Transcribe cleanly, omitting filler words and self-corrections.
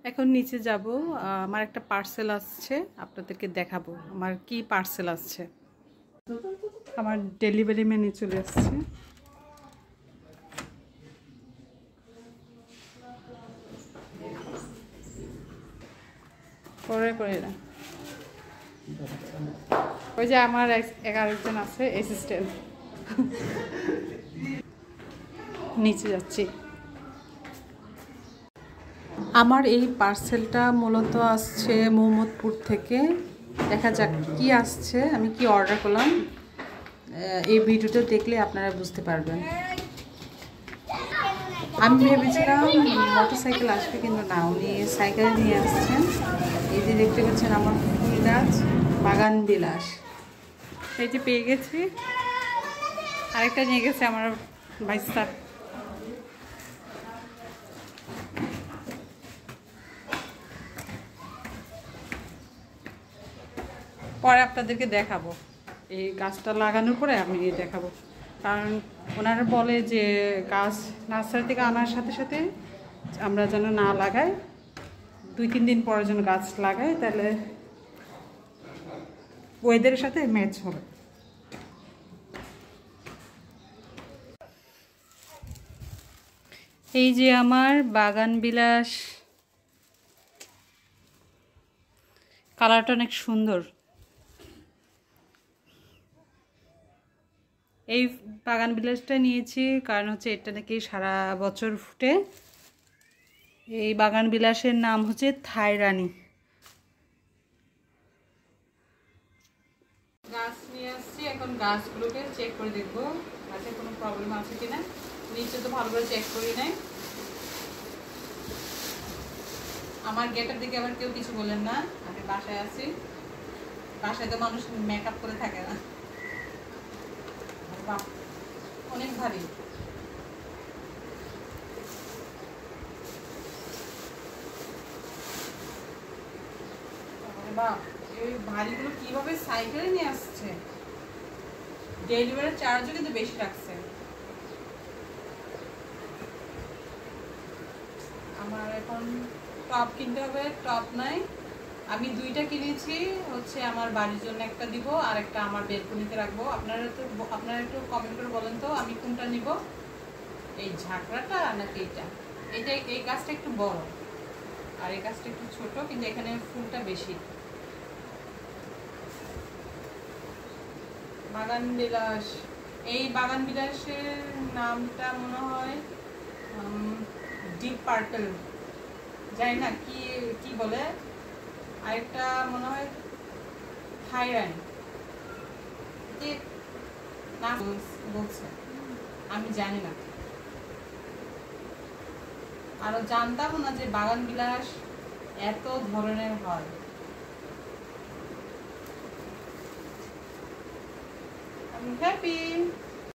এখন নিচে যাব। আমার একটা পার্সেল আসছে, আপনাদেরকে দেখাবো আমার কি পার্সেল আসছে। আমার ডেলিভারি ম্যানে চলে আসছে। পরে করে না, ওই যে আমার আরেকজন আছে অ্যাসিস্ট্যান্ট। নিচে যাচ্ছি। আমার এই পার্সেলটা মূলত আসছে মোহাম্মদপুর থেকে। দেখা যাক কি আসছে, আমি কি অর্ডার করলাম, এই ভিডিওটা দেখলে আপনারা বুঝতে পারবেন। আমি ভেবেছিলাম মোটরসাইকেল আসবে, কিন্তু না, উনি সাইকেল নিয়ে আসছেন। এই যে দেখতে পাচ্ছেন আমার ফুল গাছ বাগান বিলাস, এই যে পেয়ে গেছি। আরেকটা নিয়ে গেছে আমার ভাইস্তা। পরে আপনাদেরকে দেখাবো, এই গাছটা লাগানোর পরে আমি দেখাবো। কারণ ওনারা বলে যে গাছ নার্সারি থেকে আনার সাথে সাথে আমরা যেন না লাগাই, 2-3 দিন পরে যেন গাছ লাগাই, তাহলে ওয়েদারের সাথে ম্যাচ হবে। এই যে আমার বাগান বিলাস, কালারটা অনেক সুন্দর। এই বাগান বিলাসটা নিয়েছি কারণ হচ্ছে এটা নাকি সারা বছর ফুটে। এই বাগান বিলাসের নাম হচ্ছে থাই রানী। গাছ নিয়ে আসছি, এখন গাছগুলোকে চেক করে দেখবো গাছে কোনো প্রবলেম আছে কিনা। নিচে তো ভালো করে চেক করি নাই। আমার গেটের দিকে আবার কেউ কিছু বলেন না, আমি বাসায় আছি। বাসায় তো মানুষ মেকআপ করে থাকে না। বাহ, অনেক ভারী। বাহ, এই ভারীগুলো কিভাবে সাইকেলে নিয়ে আসছে। ডেলিভারি চার্জও কিন্তু বেশি রাখছে। আমার এখন টপ কিনতে হবে, টপ নাই। আমি 2টা কিনেছি, হচ্ছে আমার বাড়ির জন্য একটা দিব আর একটা আমার বেলকনিতে রাখবো। আপনারা একটু কমেন্ট করে বলেন তো আমি কোনটা নিব, এই ঝাঁকড়াটা নাকি এইটা। এই গাছটা একটু বড় আর এই গাছটা একটু ছোট, কিন্তু এখানে ফুলটা বেশি। বাগান বিলাস, এই বাগান বিলাসের নামটা মনে হয় ডিপ পার্পল, জানি না কি কি বলে। আরেকটা মনে হয় থাইরান নাম বলছে, আমি জানি না। আরো জানতাম না যে বাগান বিলাস এত ধরনের হয়। আমি হ্যাপি।